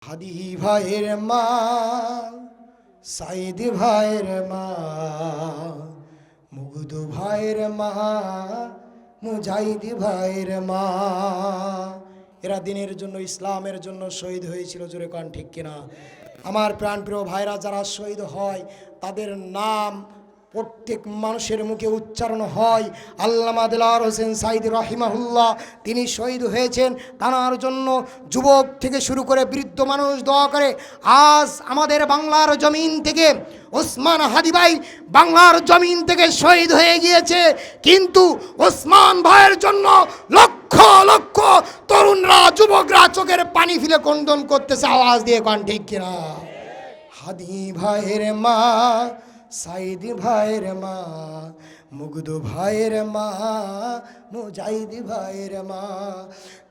হাদি ভাইয়ের মা, সাইদ ভাইয়ের মা, মুগ্ধ ভাইয়ের মা, মুজাহিদ ভাইয়ের মা, এরা দিনের জন্য ইসলামের জন্য শহীদ হয়েছিল। জোরে কান ঠিক কিনা? আমার প্রাণপ্রিয় ভাইরা যারা শহীদ হয় তাদের নাম প্রত্যেক মানুষের মুখে উচ্চারণ হয়। আল্লামা দেলাওয়ার হোসেন সাইদি রাহিমাহুল্লাহ তিনি শহীদ হয়েছেন। তার জন্য যুবক থেকে শুরু করে বৃদ্ধ মানুষ দোয়া করে। আজ আমাদের বাংলার জমিন থেকে ওসমান হাদি ভাই বাংলার জমিন থেকে শহীদ হয়ে গিয়েছে, কিন্তু ওসমান ভাইয়ের জন্য লক্ষ লক্ষ তরুণরা যুবকরা চোখের পানি ফেলে ক্রন্দন করতেছে। আওয়াজ দিয়ে কোন ঠিক কিনা? হাদি ভাইয়ের মা, সাইদ ভাইয়ের মা, মুগ্ধ ভাইয়ের মা, মুজাহিদ ভাইয়ের মা,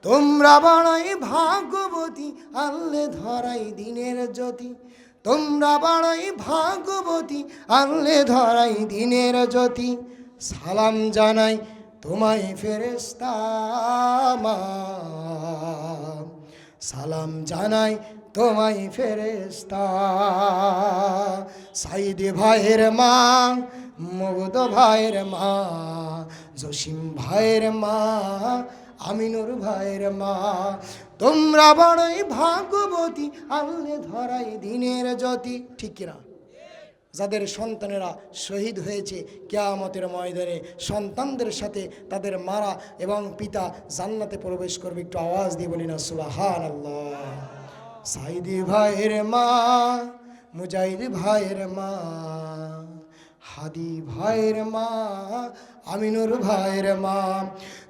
তোমরা বড়ই ভাগ্যবতী, আনলে ধরাই দিনের জ্যোতি। তোমরা বড়ই ভাগ্যবতী, আনলে ধরাই দিনের জ্যোতি। সালাম জানাই তোমায় ফেরেশতা মা, সালাম জানাই তোমায় ফেরেশতা। সাইদ ভাইয়ের মা, মুগ্ধ ভাইয়ের মা, জসিম ভাইয়ের মা, আমিনুর ভাইয়ের মা, তোমরা বড়ই ভাগ্যবতী, আনলে ধরাই দিনের জ্যোতি। ঠিক কিনা? যাদের সন্তানেরা শহীদ হয়েছে কিয়ামতের ময়দানে সন্তানদের সাথে তাদের মারা এবং পিতা জান্নাতে প্রবেশ করবে। একটু আওয়াজ দিয়ে বলি না সুবহানাল্লাহ। সাইদি ভাইয়ের মা, মুজাহিদ ভাইয়ের মা, হাদি ভাইয়ের মা, আমিনুর ভাইয়ের মা,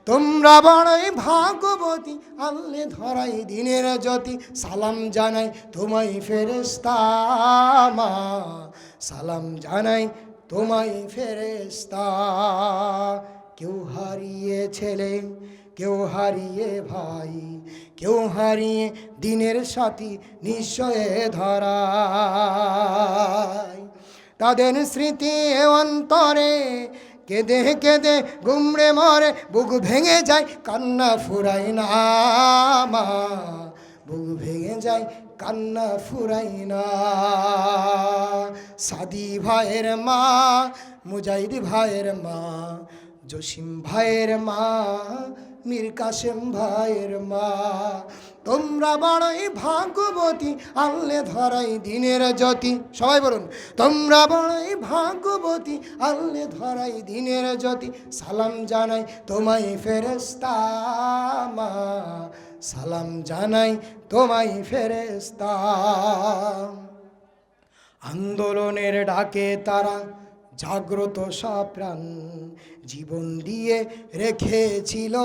তোমরা বড়ই ভাগ্যবতী, আনলে ধরাই দিনের জ্যোতি। সালাম জানাই তোমায় ফেরেশতা মা, সালাম জানাই তোমায় ফেরেশতা। কেউ হারিয়ে ছেলে, কেউ হারিয়ে ভাই, কেউ হারিয়ে দিনের সাথী নিশ্চয়ে ধরায়। তাদের স্মৃতি অন্তরে কেঁদে কেঁদে গুমড়ে মরে, বুক ভেঙে যায় কান্না ফুরাই না মা, বুক ভেঙে যায় কান্না ফুরাই না। সাদি ভাইয়ের মা, মুজাহিদ ভাইয়ের মা, জসিম ভাইয়ের মা, মীর কাসেম ভাইয়ের মা, তোমরা বড়ই ভাগ্যবতী, আনলে ধরাই দিনের জ্যোতি। সবাই বলুন, তোমরা বড়ই ভাগ্যবতী, আনলে ধরাই দিনের জ্যোতি। সালাম জানাই তোমায় ফেরেশতা মা, সালাম জানাই তোমায় ফেরেশতা। আন্দোলনের ডাকে তারা জাগ্রত সাপ্রাণ, জীবন দিয়ে রেখেছিল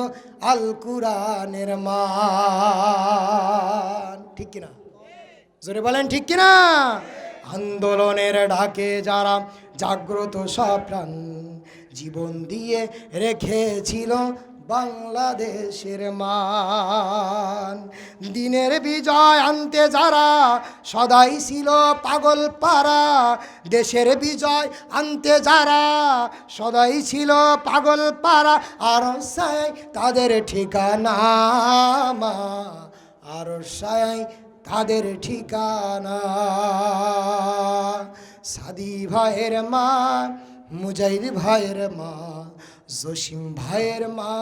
আল কুরআনের মান। ঠিক কিনা? জোরে বলেন ঠিক কিনা? আন্দোলনের ডাকে যারা জাগ্রত সাপ্রাণ, জীবন দিয়ে রেখেছিল বাংলাদেশের মান। দিনের বিজয় আনতে যারা সদাই ছিল পাগল পারা, দেশের বিজয় আনতে যারা সদাই ছিল পাগল পারা, আর সাই তাদের ঠিকানা মা, আর সাই তাদের ঠিকানা। সাদি ভাইয়ের মা, মুজাহিদ ভাইয়ের মা, জসিম ভাইয়ের মা,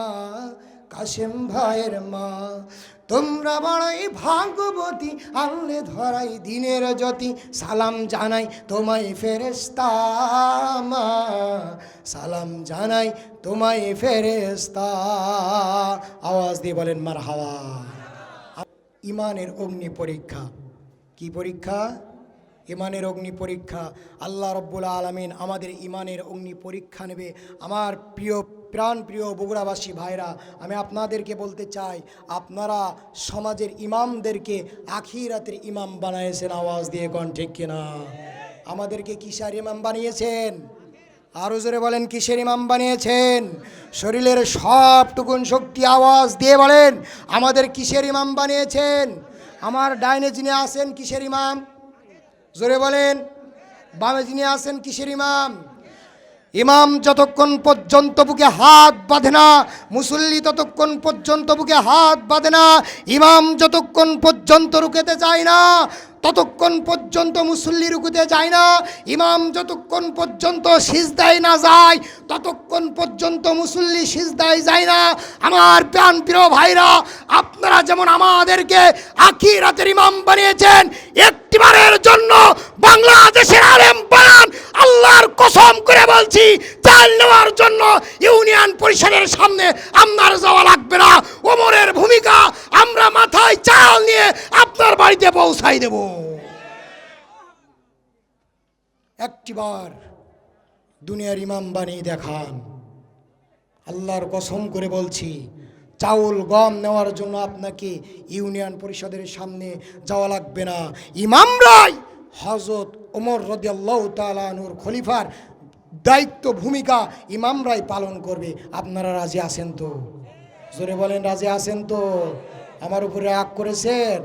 কাসেম ভাইয়ের মা, তোমরা বড়ই ভাগ্যবতী, আনলে ধরাই দিনের জ্যোতি। সালাম জানাই তোমায় ফেরেশতা মা, সালাম জানাই তোমায় ফেরেশতা। আওয়াজ দিয়ে বলেন মারহাবা। ইমানের অগ্নি পরীক্ষা। কি পরীক্ষা? ইমানের অগ্নি পরীক্ষা। আল্লাহ রব্বুল আলামিন আমাদের ইমানের অগ্নি পরীক্ষা নেবে। আমার প্রিয় প্রাণপ্রিয় বগুড়াবাসী ভাইরা, আমি আপনাদেরকে বলতে চাই, আপনারা সমাজের ইমামদেরকে আখিরাতের ইমাম বানিয়েছেন। আওয়াজ দিয়ে কোন ঠিক কিনা? আমাদেরকে কিসের ইমাম বানিয়েছেন? আরো জোরে বলেন, কিসের ইমাম বানিয়েছেন? শরীরের সবটুকুন শক্তি আওয়াজ দিয়ে বলেন, আমাদের কিসের ইমাম বানিয়েছেন? আমার ডাইনে যিনি আছেন কিসের ইমাম? জোরে বলেন। বামে যিনি আছেন কিসের ইমাম? ইমাম যতক্ষণ পর্যন্ত বুকে হাত বাঁধে না, মুসল্লি ততক্ষণ পর্যন্ত বুকে হাত বাঁধে না, ইমাম যতক্ষণ পর্যন্ত রুকুতে যায় না ততক্ষণ পর্যন্ত মুসল্লি রুকুতে যায় না, ইমাম যতক্ষণ পর্যন্ত সিজদায় না যায় ততক্ষণ পর্যন্ত মুসল্লি সিজদায় যায় না। আমার প্রাণ প্রিয় ভাইরা, আপনারা যেমন আমাদেরকে আখিরাতের ইমাম বানিয়েছেন, একটিবারের জন্য বাংলাদেশের আলেম বানান। আল্লাহর কসম করে বলছি, চাল নেওয়ার জন্য ইউনিয়ন পরিষদের সামনে আপনার যাওয়া লাগবে না। ওমরের ভূমিকা আমরা মাথায় চাল নিয়ে আপনার বাড়িতে পৌঁছাই দেব। একটিবার দুনিয়ার ইমাম বানিয়ে দেখান। আল্লাহর কসম করে বলছি, চাউল গম নেওয়ার জন্য আপনাকে ইউনিয়ন পরিষদের সামনে যাওয়া লাগবে না। ইমামরাই হযরত ওমর রাদিয়াল্লাহু তাআলা আনহুর খলিফার দায়িত্ব ভূমিকা ইমামরাই পালন করবে। আপনারা রাজি আছেন তো? জোরে বলেন, রাজি আছেন তো? আমার উপরে রাগ করেছেন?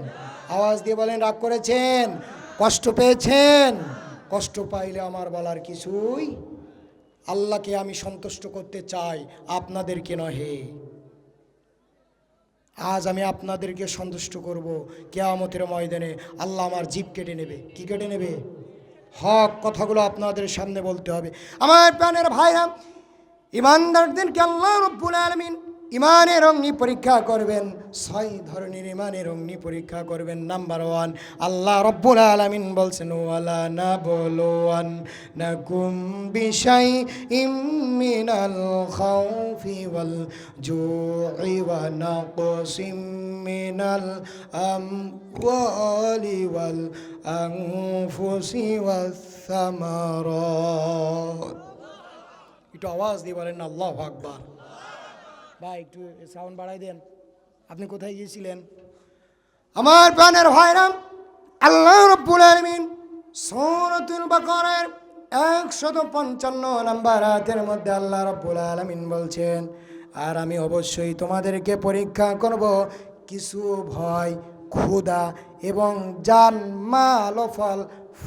আওয়াজ দিয়ে বলেন, রাগ করেছেন? কষ্ট পেয়েছেন? কষ্ট পাইলে আমার বলার কিছুই। আল্লাহকে আমি সন্তুষ্ট করতে চাই, আপনাদেরকে নহে। আজ আমি আপনাদেরকে সন্তুষ্ট করব। কিয়ামতের ময়দানে আল্লাহ আমার জিভ কেটে নেবে। কি কেটে নেবে? হক কথাগুলো আপনাদের সামনে বলতে হবে। আমার প্রাণের ভাইরা, ইমানদারদেরকে আল্লাহ রাব্বুল আলামিন ইমানের অগ্নি পরীক্ষা করবেন। 6 ধরনের ইমানের অগ্নি পরীক্ষা করবেন। নাম্বার 1, আল্লাহ রাব্বুল আলামিন বলছেন, ওয়ালা নাবলুওয়ান্নাকুম বিশাইইম মিনাল খাউফি ওয়াল জুই ওয়া নাকসিম মিনাল আমওয়ালি ওয়াল আনফুসি ওয়াস সামারাত। একটু আওয়াজ দিয়ে বলেন আল্লাহু আকবার। ভাই একটু সাউন্ড বাড়াই দেন। আপনি কোথায় গিয়েছিলেন? আমার প্রাণের ভাইরা, আল্লাহ রাব্বুল আলামিন সূরাতুল বাকারার 155 নম্বর আয়াতের মধ্যে আল্লাহ রাব্বুল আলামিন বলছেন, আর আমি অবশ্যই তোমাদেরকে পরীক্ষা করব কিছু ভয়, ক্ষুধা এবং জান মাল ও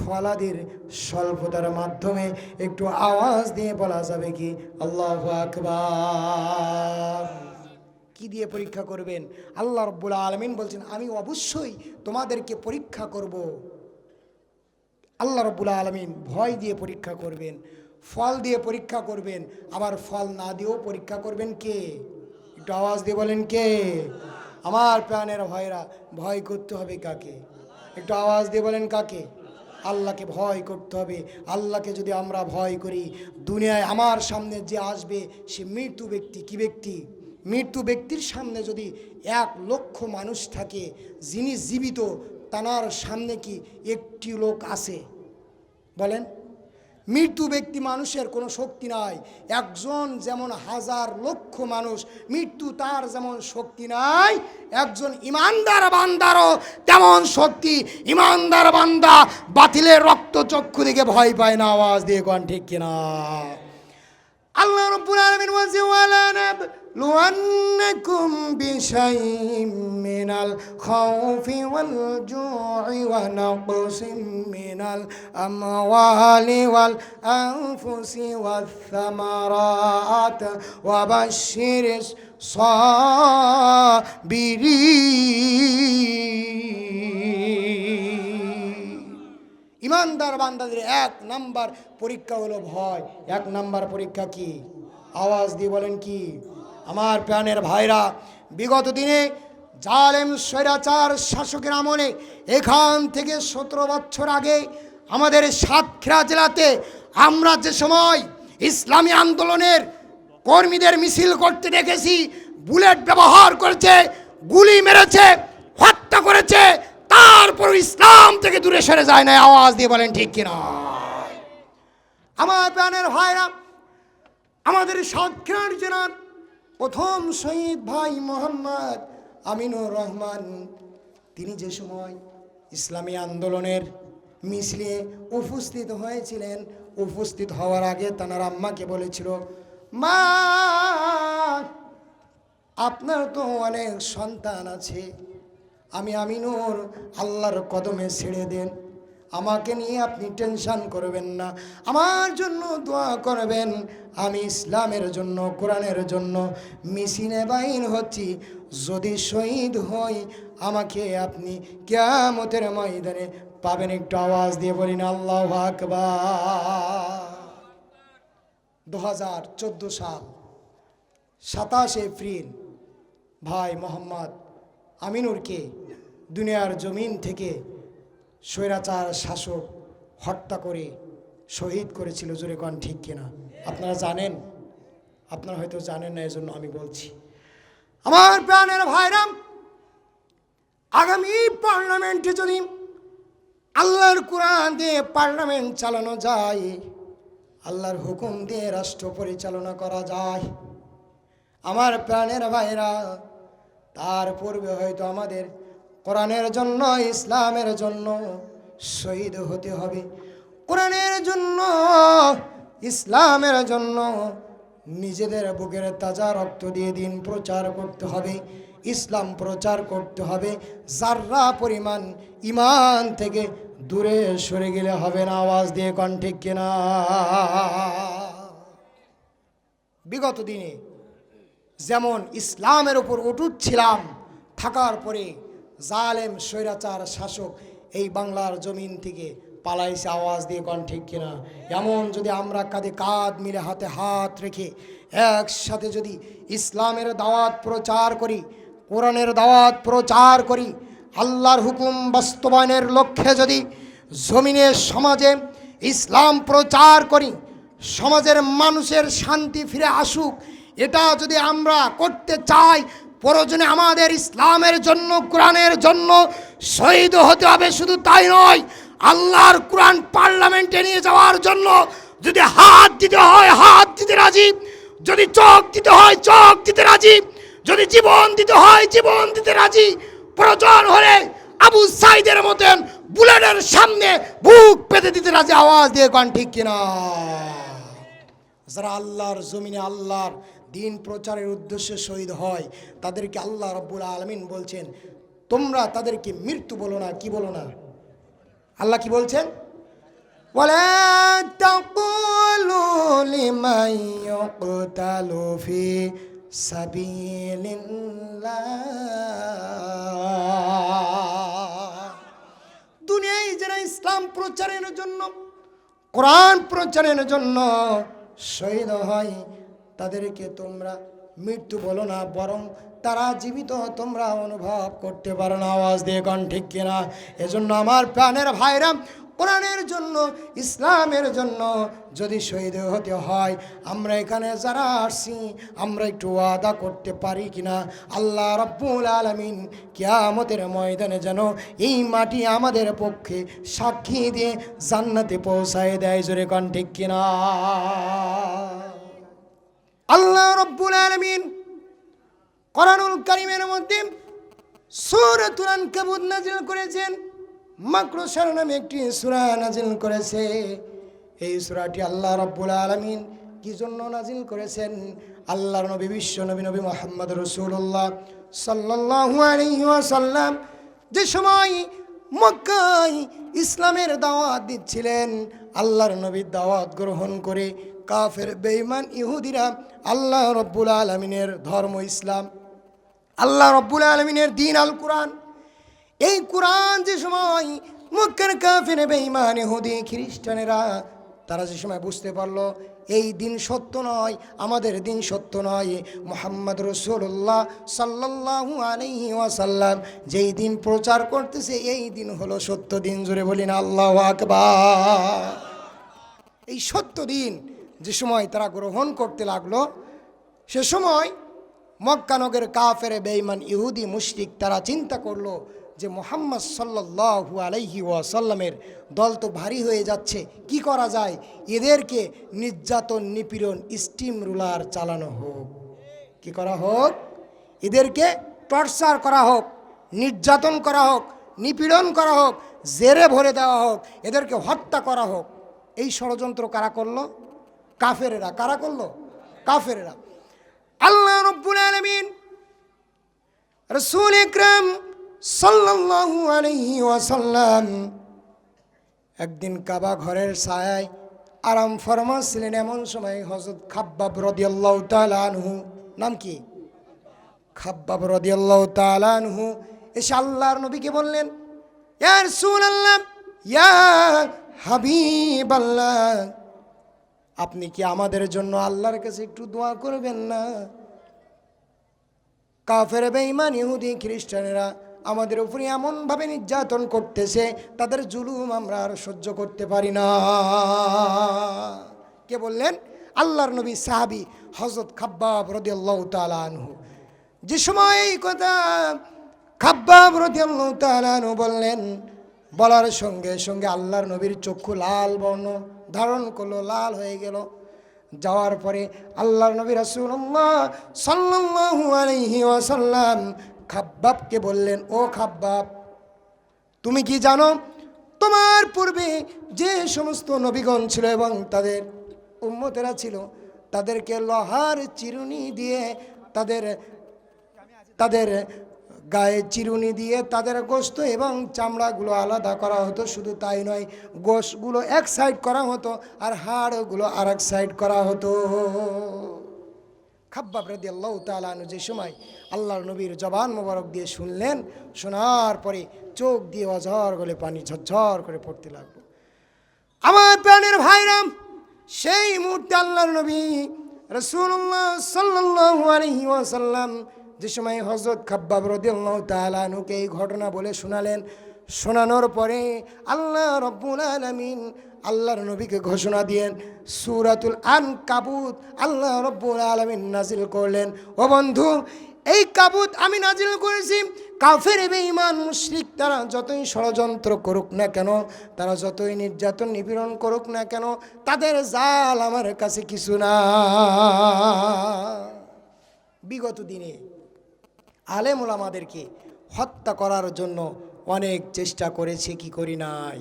ফলাদির স্বল্পতার মাধ্যমে। একটু আওয়াজ দিয়ে বলা যাবে কি আল্লাহু আকবার? কি দিয়ে পরীক্ষা করবেন? আল্লাহ রাব্বুল আলামিন বলছেন, আমি অবশ্যই তোমাদেরকে পরীক্ষা করব। আল্লাহ রাব্বুল আলামিন ভয় দিয়ে পরীক্ষা করবেন, ফল দিয়ে পরীক্ষা করবেন, আবার ফল না দিয়েও পরীক্ষা করবেন। কে? একটু আওয়াজ দিয়ে বলেন, কে? আমার প্রাণের ভাইরা, ভয় করতে হবে কাকে? একটু আওয়াজ দিয়ে বলেন, কাকে? আল্লাহকে ভয় করতে হবে। আল্লাহকে যদি আমরা ভয় করি, দুনিয়ায় আমার সামনে যে আসবে সে মৃত্যু ব্যক্তি। কি ব্যক্তি? মৃত্যু ব্যক্তির সামনে যদি 1 লক্ষ মানুষ থাকে, যিনি জীবিত, তার সামনে কি একটি লোক আছে? বলেন। মৃত্যু ব্যক্তি মানুষের কোনো শক্তি নাই। একজন যেমন 1000 লক্ষ মানুষ, মৃত্যু তার যেমন শক্তি নাই, একজন ইমানদার বান্দারও তেমন শক্তি। ইমানদার বান্দা বাতিলের রক্তচক্ষু দিকে ভয় পায় না। আওয়াজ দিয়ে কোন ঠিক কিনা? আল্লাহ রাব্বুল আলামিন বলছে, ওয়ালা নাবলুওয়ান্নাকুম বিশাইইম মিনাল খাউফি ওয়াল জুই ওয়া নাকসিম মিনাল আমওয়ালি ওয়াল আনফুসি ওয়াস সামারাত ওয়া বাশশিরিস সাবিরিন। ইমানদার বান্দাদের 1 নাম্বার পরীক্ষা হলো ভয়। 1 নাম্বার পরীক্ষা কি? আওয়াজ দিয়ে বলেন কি? আমার প্রাণের ভাইরা, বিগত দিনে জালেম স্বৈরাচার শাসকের আমলে এখান থেকে 17 বছর আগে আমাদের সাতক্ষীরা জেলাতে আমরা যে সময় ইসলামী আন্দোলনের কর্মীদের মিছিল করতে দেখেছি, বুলেট ব্যবহার করেছে, গুলি মেরেছে, হত্যা করেছে, তারপর ইসলাম থেকে দূরে সরে যায় না। আওয়াজ দিয়ে বলেন ঠিক কিনা? আমার প্রাণের ভাইরা, আমাদের সাতক্ষীরা জেলার প্রথম শহীদ ভাই মোহাম্মদ আমিনুর রহমান, তিনি যে সময় ইসলামী আন্দোলনের মিছিলে উপস্থিত হয়েছিলেন, উপস্থিত হওয়ার আগে তার আম্মাকে বলেছিল, মা আপনার তো অনেক সন্তান আছে, আমি আমিনুর আল্লাহর কদমে ছেড়ে দেন, আমাকে নিয়ে আপনি টেনশন করবেন না, আমার জন্য দোয়া করবেন। আমি ইসলামের জন্য, কোরআনের জন্য মিছিলে বাইর হচ্ছি। যদি শহীদ হই আমাকে আপনি কিয়ামতের ময়দানে পাবেন। একটু আওয়াজ দিয়ে বলিন আল্লাহু আকবার। 2014 সাল 27 এপ্রিল ভাই মোহাম্মদ আমিনুরকে দুনিয়ার জমিন থেকে স্বৈরাচার শাসক হত্যা করে শহীদ করেছিল। জোরে কোন ঠিক কিনা? আপনারা জানেন? আপনারা হয়তো জানেন না, এজন্য আমি বলছি। আমার প্রাণের ভাইরা, আগামী পার্লামেন্টে যদি আল্লাহর কোরআন দিয়ে পার্লামেন্ট চালানো যায়, আল্লাহর হুকুম দিয়ে রাষ্ট্র পরিচালনা করা যায়, আমার প্রাণের ভাইরা, তার পূর্বে হয়তো আমাদের কোরআনের জন্য, ইসলামের জন্য শহীদ হতে হবে। কোরআনের জন্য, ইসলামের জন্য নিজেদের বুকের তাজা রক্ত দিয়ে দিন প্রচার করতে হবে, ইসলাম প্রচার করতে হবে। যাররা পরিমাণ ইমান থেকে দূরে সরে গেলে হবে না। আওয়াজ দিয়ে কোন ঠিক কিনা? বিগত দিনে যেমন ইসলামের উপর অটুট ছিলাম, থাকার পরে জালেম স্বৈরাচার শাসক এই বাংলার জমিন থেকে পালাইছে। আওয়াজ দিয়ে কোন ঠিক কিনা? এমন যদি আমরা কাঁধে কাঁধ মিলে, হাতে হাত রেখে একসাথে যদি ইসলামের দাওয়াত প্রচার করি, কোরআনের দাওয়াত প্রচার করি, আল্লাহর হুকুম বাস্তবায়নের লক্ষ্যে যদি জমিনে সমাজে ইসলাম প্রচার করি, সমাজের মানুষের শান্তি ফিরে আসুক, এটা যদি আমরা করতে চাই, প্রয়োজনে আমাদের ইসলামের জন্য, কোরআনের জন্য শহীদ হতে হবে। শুধু তাই নয়, আল্লাহর কোরআন পার্লামেন্টে নিয়ে যাওয়ার জন্য যদি হাত দিতে হয় হাত দিতে রাজি, যদি চোখ দিতে হয় চোখ দিতে রাজি, যদি জীবন দিতে হয় জীবন দিতে রাজি। প্রয়োজন হলে আবু সাইদের মতন বুলেটের সামনে বুক পেতে দিতে রাজি। আওয়াজ দিয়ে কোন ঠিক কিনা? যারা আল্লাহর জমিনে আল্লাহর দিন প্রচারের উদ্দেশ্যে শহীদ হয়, তাদেরকে আল্লাহ রাব্বুল আলামিন বলছেন, তোমরা তাদেরকে মৃত্যু বলো না। কি বলো না? আল্লাহ কি বলছেন? ওয়ালা তাকুলু লিমান ইউকতালু ফি সাবিলিল্লাহ। দুনিয়ায় যারা ইসলাম প্রচারের জন্য, কোরআন প্রচারের জন্য শহীদ হয়, তাদেরকে তোমরা মৃত্যু বলো না, বরং তারা জীবিত তোমরা অনুভব করতে পারো না। আওয়াজ দিয়ে কোন ঠিক কিনা? এজন্য আমার প্রাণের ভাইরা, কোরআনের জন্য, ইসলামের জন্য যদি শহীদ হতে হয়, আমরা এখানে যারা আসছি, আমরা একটু ওয়াদা করতে পারি কিনা? আল্লাহ রাব্বুল আলামিন কিয়ামতের ময়দানে যেন এই মাটি আমাদের পক্ষে সাক্ষী দিয়ে জান্নাতে পৌঁছায় দেয়। জোরে কোন ঠিক কিনা? আল্লাহ রাব্বুল আলামিন কোরআনুল কারীমের মধ্যে সূরাতুল আনকাবুত নাযিল করেছেন। মাকরুসার নামে একটি সূরা নাযিল করেছে। এই সূরাটি আল্লাহ রাব্বুল আলামিন কি জন্য নাযিল করেছেন? আল্লাহর নবী, বিশ্ব নবী, নবী মুহাম্মদ রাসূলুল্লাহ সাল্লাল্লাহু আলাইহি ওয়াসাল্লাম যে সময় মক্কায় ইসলামের দাওয়াত দিচ্ছিলেন, আল্লাহর নবীর দাওয়াত গ্রহণ করে কাফের বেঈমান ইহুদিরা আল্লাহ রাব্বুল আলামিনের ধর্ম ইসলাম, আল্লাহ রাব্বুল আলামিনের দ্বীন আল কোরআন, এই কোরআন যে সময় মক্কার কাফের বেঈমান ইহুদি খ্রিস্টানেরা তারা যে সময় বুঝতে পারলো এই দিন সত্য নয়, আমাদের দিন সত্য নয়, মুহাম্মদ রাসূলুল্লাহ সাল্লাল্লাহু আলাইহি ওয়াসাল্লাম যেই দিন প্রচার করতেছে এই দিন হলো সত্য দিন। জোরে বলি না আল্লাহু আকবার। এই সত্য দিন যে সময় তারা গ্রহণ করতে লাগলো, সে সময় মক্কানগরের কাফের বেঈমান ইহুদি মুশরিক তারা চিন্তা করলো যে মুহাম্মদ সাল্লাল্লাহু আলাইহি ওয়াসাল্লামের দল তো ভারী হয়ে যাচ্ছে, কি করা যায়? এদেরকে নির্যাতন, নিপীড়ন, স্টিম রুলার চালানো হোক। কি করা হোক? এদেরকে টর্চার করা হোক, নির্যাতন করা হোক, নিপীড়ন করা হোক, জেরে ভরে দেওয়া হোক, এদেরকে হত্যা করা হোক। এই ষড়যন্ত্র কারা করলো? কাফেরেরা। কারা করলো? কাফেরেরা। আল্লাহ রাব্বুল আলামিন রাসূল আকরাম সাল্লাল্লাহু আলাইহি ওয়াসাল্লাম একদিন কাবা ঘরের ছায়ায় আরাম ফরমাচ্ছিলেন। এমন সময় হযরত খাব্বাব রাদিয়াল্লাহু তাআলা আনহু, নাম কি? খাব্বাব রাদিয়াল্লাহু তাআলা আনহু এসে আল্লাহর নবীকে বললেন, ইয়া রাসূলুল্লাহ, ইয়া হাবিবাল্লাহ, আপনি কি আমাদের জন্য আল্লাহর কাছে একটু দোয়া করবেন না? কাফের বেঈমান ইহুদি খ্রিস্টানেরা আমাদের উপরে এমনভাবে নির্যাতন করতেছে, তাদের জুলুম আমরা আর সহ্য করতে পারি না। কে বললেন? আল্লাহর নবী সাহাবী হযরত খাব্বাব রাদিয়াল্লাহু তাআলা আনহু। যে সময় এই কথা খাব্বাব রাদিয়াল্লাহু তাআলা আনহু বললেন, বলার সঙ্গে সঙ্গে আল্লাহর নবীর চক্ষু লাল বর্ণ ধারণ করলো, লাল হয়ে গেল। যাওয়ার পরে আল্লাহর নবী রাসূলুল্লাহ সাল্লাল্লাহু আলাইহি ওয়াসাল্লাম খাব্বাবকে বললেন, ও খাব্বাব, তুমি কি জানো তোমার পূর্বে যে সমস্ত নবীগণ ছিল এবং তাদের উম্মতেরা ছিল, তাদেরকে লোহার চিরুনি দিয়ে তাদের গায়ে চিরুনি দিয়ে তাদের গোশত এবং চামড়াগুলো আলাদা করা হতো। শুধু তাই নয়, গোশগুলো এক সাইড করা হতো আর হাড়গুলো আর এক সাইড করা হতো। খাব্বাব রাদিয়াল্লাহু তাআলা আনহু যে সময় আল্লাহর নবীর জবান মোবারক দিয়ে শুনলেন, শোনার পরে চোখ দিয়ে অঝর গলে পানি ঝরঝর করে পড়তে লাগলো। আমার প্রাণের ভাইরাম, সেই মুহূর্তে আল্লাহর নবী রাসূলুল্লাহ সাল্লাল্লাহু আলাইহি ওয়াসাল্লাম যে সময় হযরত খাব্বাব রাদিয়াল্লাহু তাআলা আনহুকে এই ঘটনা বলে শোনালেন, শোনানোর পরে আল্লাহ রাব্বুল আলামিন আল্লাহর নবীকে ঘোষণা দিয়েন সূরাতুল আনকাবুত আল্লাহ রাব্বুল আলামিন নাজিল করলেন। ও বন্ধু, এই কাবুত আমি নাজিল করেছি। কাফের বেঈমান মুশরিক তারা যতই ষড়যন্ত্র করুক না কেন, তারা যতই নির্যাতন নিপীড়ন করুক না কেন, তাদের জাল আমার কাছে কিছু না। বিগত দিনে আলেম ওলামাদেরকে হত্যা করার জন্য অনেক চেষ্টা করেছে, কি করি নাই?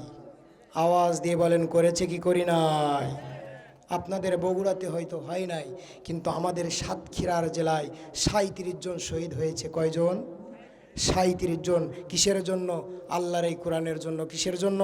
আওয়াজ দিয়ে বলেন, করেছে কি করি নাই? আপনাদের বগুড়াতে হয়তো হয় নাই, কিন্তু আমাদের সাতক্ষীরার জেলায় 37 জন শহীদ হয়েছে। কয়জন? 37 জন। কিসের জন্য? আল্লাহর এই কোরআনের জন্য। কিসের জন্য?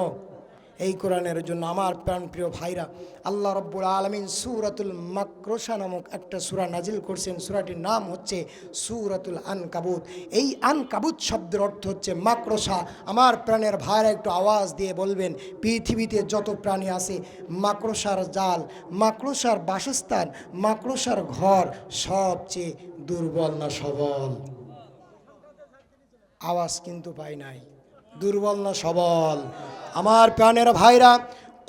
এই কোরআনের জন্য। আমার প্রাণপ্রিয় ভাইরা, আল্লাহ রব্বুল আলামিন সূরাতুল মাকরুশা নামক একটা সূরা নাজিল করছেন। সূরাটির নাম হচ্ছে সূরাতুল আনকাবুত। এই আনকাবুত শব্দের অর্থ হচ্ছে মাকড়সা। আমার প্রাণের ভাইরা একটু আওয়াজ দিয়ে বলবেন, পৃথিবীতে যত প্রাণী আছে, মাকড়সার জাল, মাকড়সার বাসস্থান, মাকড়সার ঘর সবচেয়ে দুর্বল না সবল? আওয়াজ কিন্তু পাই নাই। দুর্বল না সবল? আমার প্রাণের ভাইরা,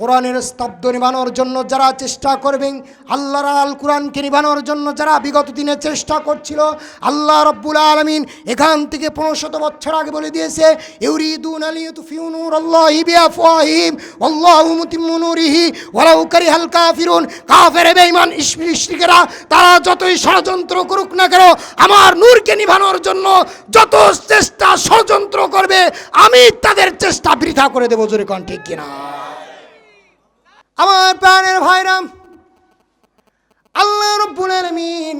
কোরআনের স্তব্ধ নিবানোর জন্য যারা চেষ্টা করবেন, আল্লাহর আল কোরআনকে নিবানোর জন্য যারা বিগত দিনে চেষ্টা করছিল, আল্লাহ রব্বুল আলামিন এখান থেকে 1500 বছর আগে বলে দিয়েছে, ইউরিদুনা লিইউতফিউ নূরাল্লাহি বিআফওয়াহিহিম ওয়াল্লাহু মুতিম্মু নূরিহি ওয়ালাউ কারিহাল কাফিরুন। কাফের বেঈমান মুশরিকেরা তারা যতই ষড়যন্ত্র করুক না কেন, আমার নূরকে নিভানোর জন্য যত চেষ্টা ষড়যন্ত্র করবে, আমি তাদের চেষ্টা বৃথা করে দেব। জোরে কোন ঠিক কিনা? আমার প্রাণের ভাইরা, আল্লাহ রাব্বুল আলামিন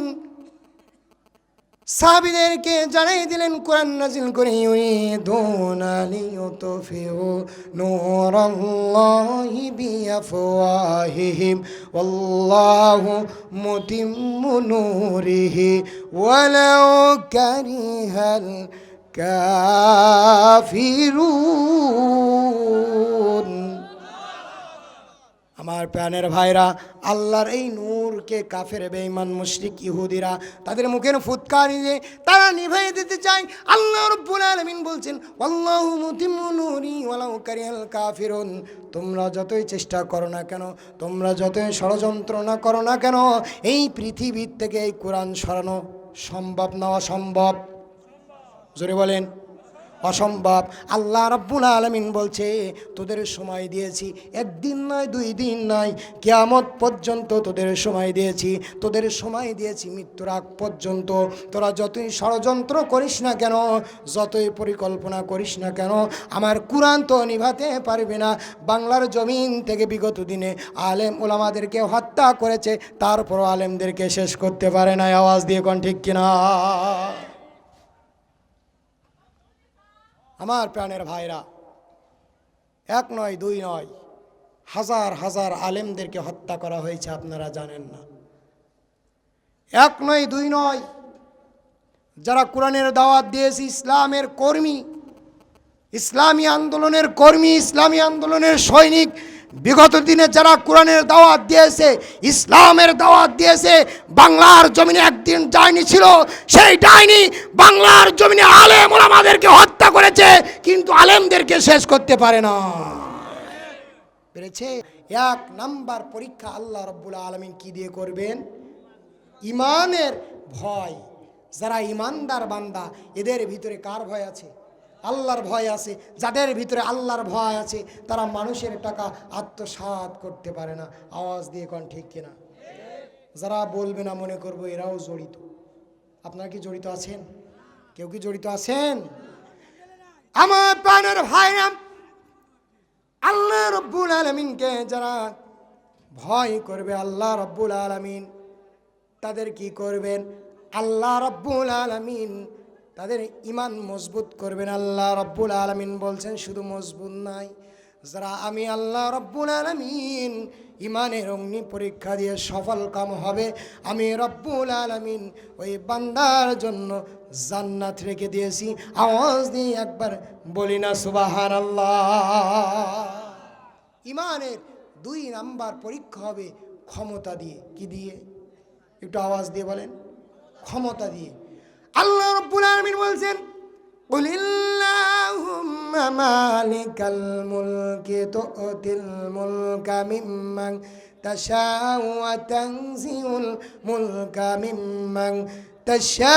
সাহাবীদেরকে জানাই দিলেন কোরআন নাজিল করে, ইউরিদুনা লিইউতফিউ নূরাল্লাহি বিআফওয়াহিহিম ওয়াল্লাহু মুতিম্মু নূরিহি ওয়ালাউ কারিহাল কাফিরুন। আমার প্রাণের ভাইরা, আল্লাহর এই নূরকে কাফের বেঈমান মুশরিক ইহুদিরা তাদের মুখের ফুৎকারি দিয়ে তারা নিভাই দিতে চায়। আল্লাহ রাব্বুল আলামিন বলছেন, আল্লাহু মুতিম্মু নূরি ওয়ালাউ কারিহাল কাফিরুন। তোমরা যতই চেষ্টা করো না কেন, তোমরা যতই ষড়যন্ত্র না করো না কেন, এই পৃথিবীর থেকে এই কোরআন সরানো সম্ভব না অসম্ভব? জোরে বলেন, অসম্ভব। আল্লাহ রাব্বুল আলামিন বলছে, তোদের সময় দিয়েছি, একদিন নয়, 2 দিন নয়, কিয়ামত পর্যন্ত তোদের সময় দিয়েছি। তোদের সময় দিয়েছি মৃত্যুর আগ পর্যন্ত। তোরা যতই ষড়যন্ত্র করিস না কেন, যতই পরিকল্পনা করিস না কেন, আমার কোরআন তো নিভাতে পারবে না। বাংলার জমিন থেকে বিগত দিনে আলেম ওলামাদেরকে হত্যা করেছে, তারপরও আলেমদেরকে শেষ করতে পারে না। আওয়াজ দিয়ে কোন ঠিক কিনা? আমার প্রাণের ভাইরা, 1 নয় 2 নয়, হাজার হাজার আলেমদেরকে হত্যা করা হয়েছে, আপনারা জানেন না। এক নয়, দুই নয়, যারা কোরআনের দাওয়াত দিয়েছে, ইসলামের কর্মী, ইসলামী আন্দোলনের কর্মী, ইসলামী আন্দোলনের সৈনিক, বিগত দিনে যারা কোরআনের দাওয়াত দিয়েছে, ইসলামের দাওয়াত দিয়েছে, বাংলার জমিনে একদিন ডাইনি ছিল, সেই ডাইনি বাংলার জমিনে আলেম ওলামাদেরকে হত্যা করেছে, কিন্তু আলেমদেরকে শেষ করতে পারে না, পেরেছে? এক নাম্বার পরীক্ষা আল্লাহ রাব্বুল আলামিন কি দিয়ে করবেন? ইমানের ভয়। যারা ইমানদার বান্দা, এদের ভিতরে কার ভয় আছে? আল্লাহর ভয় আছে। যাদের ভিতরে আল্লাহর ভয় আছে, তারা মানুষের টাকা আত্মসাৎ করতে পারে না। আওয়াজ দিয়ে কোন ঠিক কিনা? যারা বলবে না, মনে করবো এরাও জড়িত। আপনারা কি জড়িত আছেন? কেউ কি জড়িত আছেন? আমার প্রাণের ভাইরা, আল্লাহ রাব্বুল আলামিনকে যারা ভয় করবে, আল্লাহ রাব্বুল আলামিন তাদের কি করবেন? আল্লাহ রাব্বুল আলামিন তাদের ইমান মজবুত করবেন। আল্লাহ রাব্বুল আলামিন বলছেন, শুধু মজবুত নাই, যারা আমি আল্লাহ রাব্বুল আলামিন ইমানের অগ্নি পরীক্ষা দিয়ে সফল কাম হবে, আমি রাব্বুল আলামিন ওই বান্দার জন্য জান্নাত রেখে দিয়েছি। আওয়াজ দিয়ে একবার বলি না সুবহানাল্লাহ। ইমানের দুই নাম্বার পরীক্ষা হবে ক্ষমতা দিয়ে। কি দিয়ে? একটু আওয়াজ দিয়ে বলেন। ক্ষমতা দিয়ে। আল্লাহ রাব্বুল আলামিন বলছেন, কুলিল্লাহুম্মা মালিকাল মুলকি তুতিল মুলকা মিম্মান তাশাউ ওয়া তানজিউল মুলকা মিম্মান তাশাউ।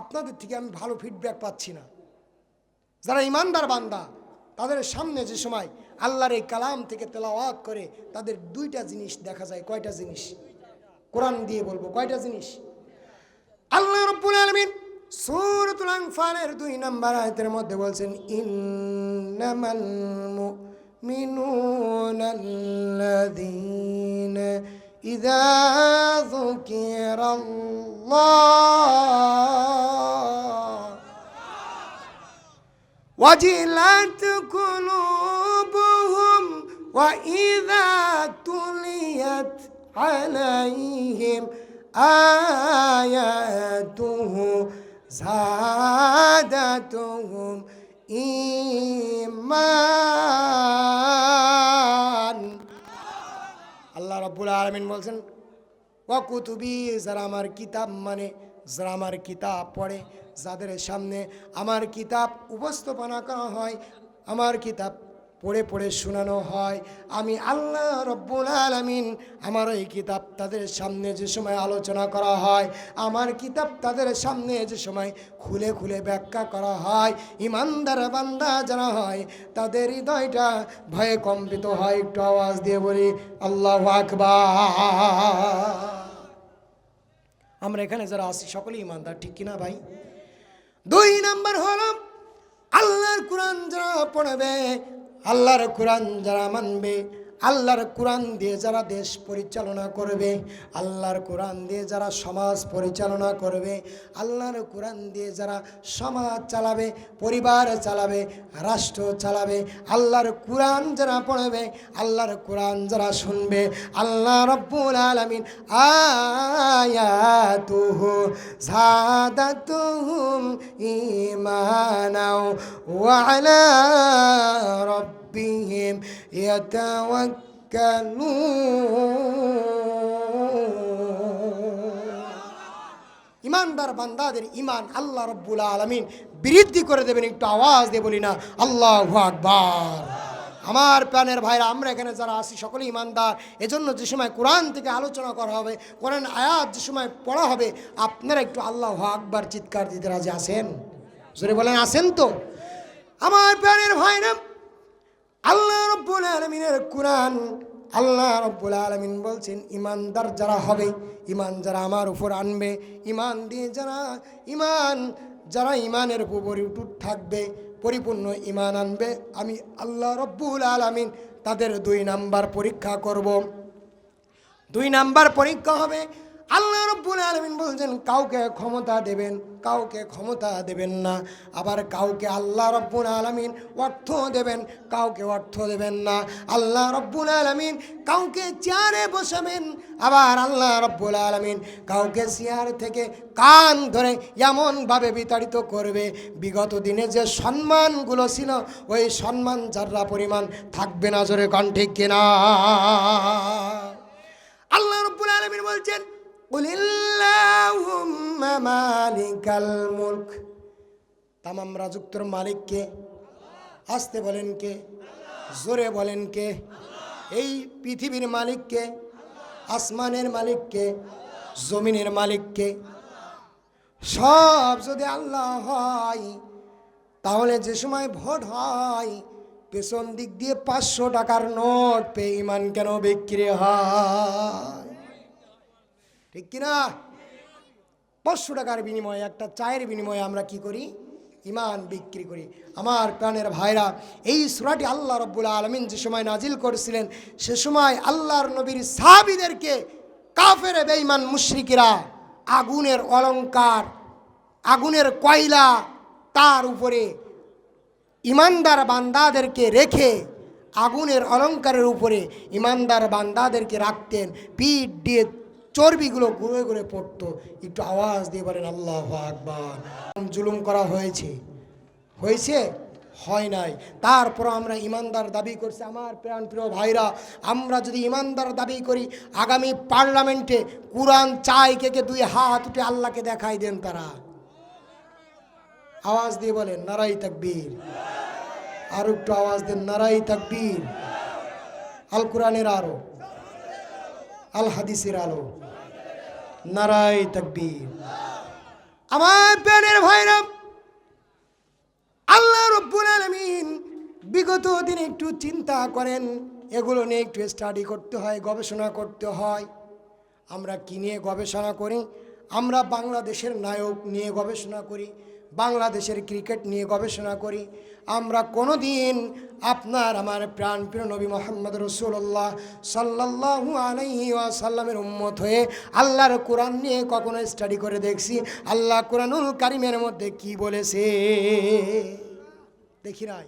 আপনাদের থেকে আমি ভালো ফিডব্যাক পাচ্ছি না। যারা ইমানদার বান্দা, তাদের সামনে যে সময় আল্লাহর এই কালাম থেকে তেলাওয়াত করে, তাদের দুইটা জিনিস দেখা যায়। কয়টা জিনিস? কোরআন দিয়ে বলবো কয়টা জিনিস। আল্লাহ রাব্বুল আলামিন সূরাতুল আনফালের 2 নম্বর আয়াতের মধ্যে বলছেন, ইন্নামাল মুমিনুনাল্লাযীনা ইযা যুকিরাল্লাহ ওয়াজিলাত কুলুবুহুম ওয়া ইযা তুলিয়াত আলাইহিম আয়াতুহু যাদাতুহুম ঈমান। আল্লাহ রাব্বুল আলামিন বলছেন, ওয়া কুতুবি, যারা আমার কিতাব মানে, যারা আমার কিতাব পড়ে, যাদের সামনে আমার কিতাব উপস্থাপনা করা হয়, আমার কিতাব পড়ে পড়ে শোনানো হয়, আমি আল্লাহ রাব্বুল আলামিন আমার এই কিতাব তাদের সামনে যে সময় আলোচনা করা হয়, আমার কিতাব তাদের সামনে যে সময় খুলে খুলে ব্যাখ্যা করা হয়, ইমানদার বান্দা যারা হয়, তাদের হৃদয়টা ভয়ে কম্পিত হয়। একটু আওয়াজ দিয়ে বলি আল্লাহু আকবার। আমরা এখানে যারা আছি সকলেই ইমানদার, ঠিক কিনা ভাই? 2 নাম্বার হলো আল্লাহর কোরআন যারা পড়বে, আল্লাহর কোরআন যারা মানবে, আল্লাহর কোরআন দিয়ে যারা দেশ পরিচালনা করবে, আল্লাহর কোরআন দিয়ে যারা সমাজ পরিচালনা করবে, আল্লাহর কোরআন দিয়ে যারা সমাজ চালাবে, পরিবার চালাবে, রাষ্ট্র চালাবে, আল্লাহর কোরআন যারা পড়বে, আল্লাহর কোরআন যারা শুনবে, আল্লাহ রাব্বুল আলামিন আয়াতুহু যাদাতুহুম ঈমানাও ওয়া আলা রাব্বিহিম ইয়াতাওয়াক্কালুন। ইমানদার বান্দাদের ইমান আল্লাহ রাব্বুল আলামিন বৃদ্ধি করে দেবেন। একটু আওয়াজ দিয়ে বলি না আল্লাহু আকবার। আমার প্রাণের ভাইরা, আমরা এখানে যারা আছি সকলেই ইমানদার। এজন্য যে সময় কোরআন থেকে আলোচনা করা হবে, কোরআন আয়াত যে সময় পড়া হবে, আপনারা একটু আল্লাহু আকবার চিৎকার দিতে রাজি আছেন? জোরে বলেন, আছেন তো? আমার প্রাণের ভাইরা, আল্লাহ রাব্বুল আলামিনের কোরআন, আল্লাহ রাব্বুল আলামিন বলছেন, ইমানদার যারা হবে, ইমান যারা আমার উপর আনবে, ইমান দিয়ে যারা ইমানের উপর অটুট থাকবে, পরিপূর্ণ ইমান আনবে, আমি আল্লাহ রাব্বুল আলামিন তাদের 2 নাম্বার পরীক্ষা করব। 2 নাম্বার পরীক্ষা হবে আল্লাহ রাব্বুল আলামিন বলছেন কাউকে ক্ষমতা দেবেন, কাউকে ক্ষমতা দেবেন না। আবার কাউকে আল্লাহ রাব্বুল আলামিন অর্থ দেবেন, কাউকে অর্থ দেবেন না। আল্লাহ রাব্বুল আলামিন কাউকে চেয়ারে বসাবেন, আবার আল্লাহ রাব্বুল আলামিন কাউকে চেয়ার থেকে কান ধরে এমনভাবে বিতাড়িত করবে, বিগত দিনে যে সম্মানগুলো ছিল ওই সম্মান যারা পরিমাণ থাকবে না। জোরে কোন ঠিক কিনা? আল্লাহ রাব্বুল আলামিন বলছেন কুলিল্লাহুম্মা মালিকাল মুলক। তামাম রাজত্বের মালিক কে? আস্তে বলেন কে? জোরে বলেন কে? এই পৃথিবীর মালিক কে? আসমানের মালিক কে? জমিনের মালিক কে? সব যদি আল্লাহ হয়, তাহলে যে সময় ভোট হয় পেছন দিক দিয়ে 500 টাকার নোট পেয়ে ইমান কেন বিক্রি হয়? ঠিক কিনা? 500 টাকার বিনিময়ে, একটা চায়ের বিনিময়ে আমরা কি করি? ইমান বিক্রি করি। আমার প্রাণের ভাইরা, এই সূরাটি আল্লাহ রাব্বুল আলামিন যে সময় নাজিল করেছিলেন, সে সময় আল্লাহর নবীর সাহাবীদেরকে কাফের বেঈমান মুশরিকরা আগুনের অলংকার, আগুনের কয়লা, তার উপরে ইমানদার বান্দাদেরকে রেখে আগুনের অলংকারের উপরে ইমানদার বান্দাদেরকে রাখতেন, পিঠ দিয়ে চর্বিগুলো ঘুরে ঘুরে পড়তো। একটু আওয়াজ দিয়ে বলেন আল্লাহু আকবার। জুলুম করা হয়েছে? হয়েছে? হয় নাই। তারপর আমরা ইমানদার দাবি করছি। আমার প্রাণ প্রিয় ভাইরা, আমরা যদি ইমানদার দাবি করি, আগামী পার্লামেন্টে কুরআন চাই কে কে? 2 হাত উঠে আল্লাহকে দেখাই দেন তারা। আওয়াজ দিয়ে বলেন নারাই তাকবীর। আর একটু আওয়াজ দেন নারাই তাকবীর। আল কোরআনের আলো, আল হাদিসের আলো, নারাই তাকবীর। আমার প্রাণের ভাইরা, আল্লাহ রাব্বুল আলামিন বিগত দিনে একটু চিন্তা করেন, এগুলো নিয়ে একটু স্টাডি করতে হয়, গবেষণা করতে হয়। আমরা কি নিয়ে গবেষণা করি? আমরা বাংলাদেশের নায়ক নিয়ে গবেষণা করি, বাংলাদেশের ক্রিকেট নিয়ে গবেষণা করি। আমরা কোনো দিন আপনার আমার প্রাণপ্রিয় নবী মুহাম্মদ রাসূলুল্লাহ সাল্লাল্লাহু আলাইহি ওয়াসাল্লামের উম্মত হয়ে আল্লাহর কোরআন নিয়ে কখনো স্টাডি করে দেখছি আল্লাহ কোরআনুল কারীমের মধ্যে কি বলেছে? দেখি নাই।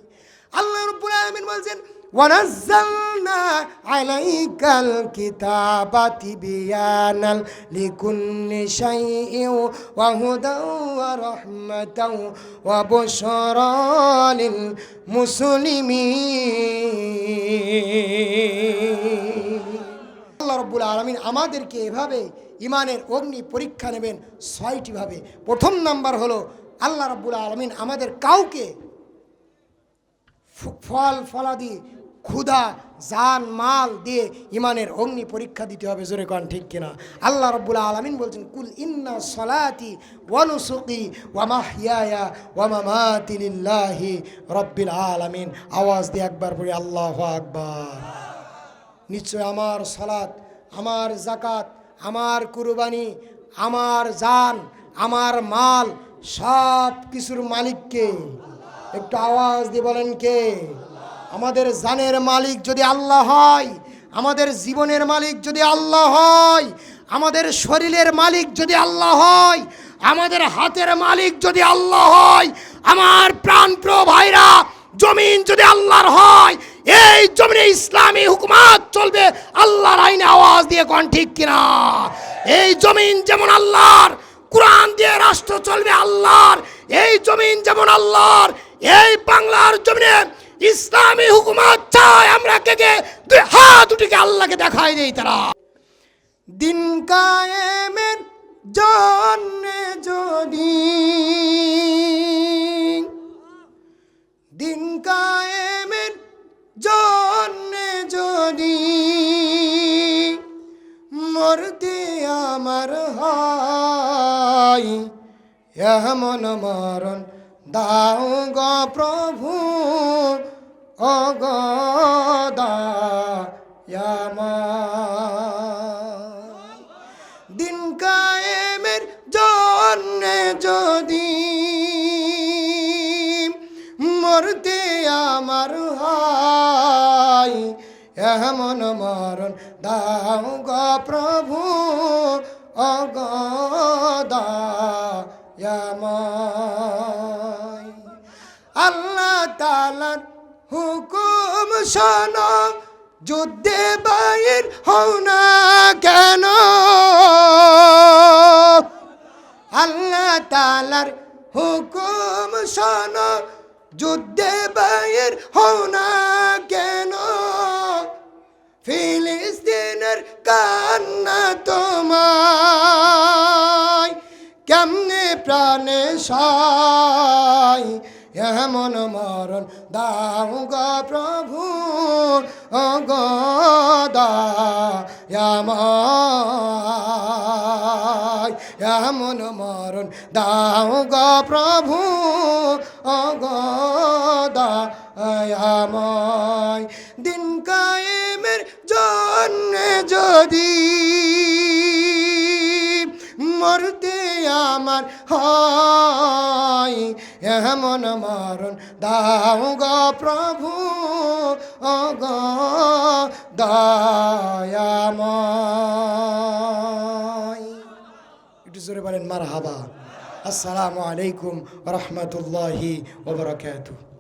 আল্লাহ রাব্বুল আলামিন বলছেন ওয়ানাজ্জালনা আলাইকাল কিতাবা তিবয়ানাল লিকুল্লি শাইইন ওয়া হুদান ওয়া রাহমাতান ওয়া বুশরা লিল মুসলিমিন। আল্লাহ রাব্বুল আলামিন আমাদেরকে এভাবে ইমানের অগ্নি পরীক্ষা নেবেন 6টি ভাবে। প্রথম নাম্বার হলো আল্লাহ রাব্বুল আলামিন আমাদের কাউকে ফল ফলাদি, ক্ষুধা, জান মাল দিয়ে ইমানের অগ্নি পরীক্ষা দিতে হবে। জোরে কোন ঠিক কিনা? আল্লাহ রাব্বুল আলামিন বলছেন কুল ইন্না সলাতি ওয়া নুসুকি ওয়া মাহইয়ায়া ওয়া মামাতি লিল্লাহি রাব্বিল আলামিন। আওয়াজ দিয়ে একবার পড়ি আল্লাহু আকবার। নিশ্চয় আমার সালাত, আমার যাকাত, আমার কুরবানি, আমার জান, আমার মাল সব কিছুর মালিক কে? একটু আওয়াজ দিয়ে বলেন কে? আমাদের জানের মালিক যদি আল্লাহ হয়, আমাদের জীবনের মালিক যদি আল্লাহ হয়, আমাদের শরীরের মালিক যদি আল্লাহ হয়, আমাদের হাতের মালিক যদি আল্লাহ হয়, আমার প্রাণপ্রিয় ভাইরা, জমিন যদি আল্লাহর হয়, এই জমিনে ইসলামী হুকুমাত চলবে আল্লাহর আইনে। আওয়াজ দিয়ে কোন ঠিক কিনা? এই জমিন যেমন আল্লাহর, কোরআন দিয়ে রাষ্ট্র চলবে আল্লাহর। এই জমিন যেমন আল্লাহর, এই বাংলার জমিনে ইসলামী হুকুমাত চাই আমরা কে কে? 2 হাত উঠে আল্লাহকে দেখাই দেই তারা। দিন কায়েমের জন্যে যদি, দিন কায়েমের জন্যে যদি মরতে আমার হয়, এমন মরণ দাও গো প্রভু ও গো দয়াময়। দিন কায়েমের জন্যে যদি মরতে আমার হয়, এমন মরণ দাও গো প্রভু দয়াময়। আল্লাহ তাআলার হুকুম শোনো, যুদ্ধে বাইর হও না কেন। আল্লাহ তাআলার হুকুম শোনো, যুদ্ধে বাইর হও না কেন। ফিলিস্তিনের কান্না তোমায় কেমনে প্রাণে সয়। এমন মরণ দাও গো প্রভু, ও গো দয়াময়। এমন মরণ দাও গো প্রভু, ও গো দয়াময়। দিন কায়েমের জন্যে যদি মরতে আমার হয়, এমন মরণ দাও গো প্রভু, ও গো দয়াময়। একটু জোরে বলেন মারহাবা। আসসালামু আলাইকুম ওয়া রাহমাতুল্লাহি ওয়া বারাকাতুহু।